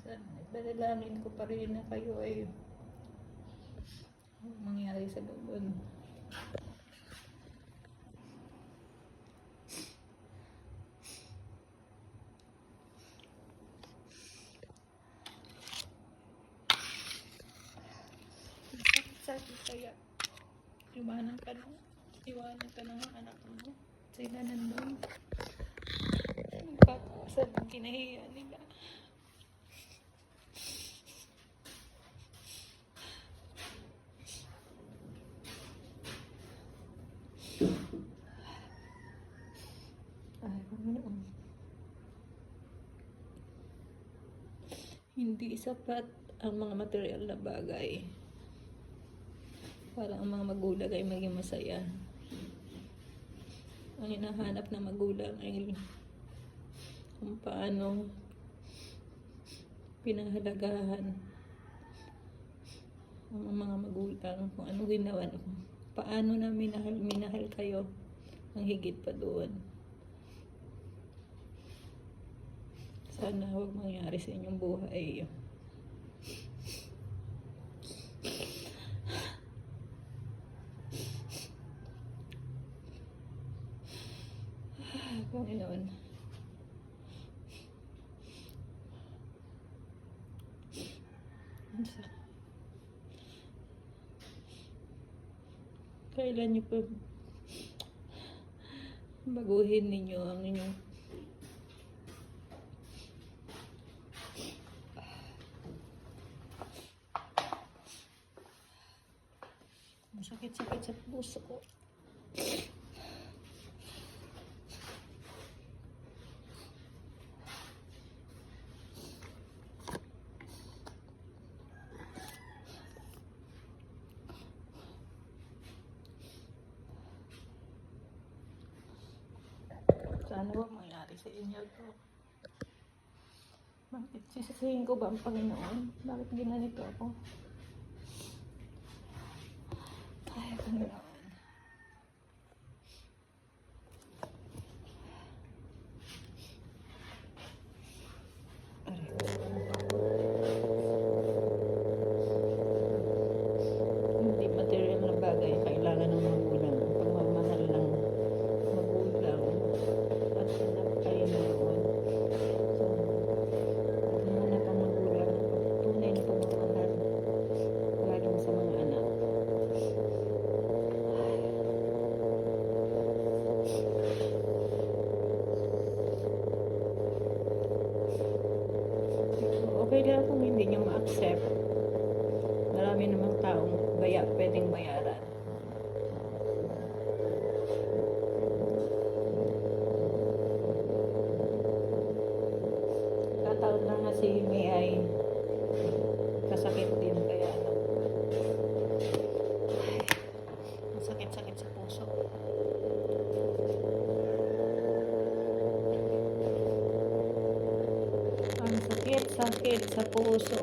Dalangin ko pa rin na kayo ay mangyari sa loob. Sakit kaya iwanan ka ng mga anak mo. Sila nandun. Magkakasal ang kinahiya nila. Ay, Panginoon. Hindi sapat ang mga material na bagay para ang mga magulang ay maging masaya. Ang hinahanap ng magulang ay kung paano pinahalagahan ang mga magulang, kung ano ginawa, paano na minahal kayo ang higit pa doon. Sana huwag mangyari sa inyong buhay. Panginoon. Kailan niyo pa baguhin ninyo ang inyong masakit-sakit sa puso ko. Sana huwag mangyari sa inyo to. Bakit sisisihin ko ba ang Panginoon? Bakit ginanito ako? Ay, Panginoon. Hindi material na bagay kailangan ng magulang. Pagmamahal ng magulang at anak kayo noon. So, hanap ang magulang tunay na pagmamahal lalo sa mga anak. Okay lang kung hindi nyo ma-accept. Marami namang taong pwedeng bayaran. Kataon lang na si May ay kasakit din kaya masakit-sakit sa puso. Ang sakit sa puso.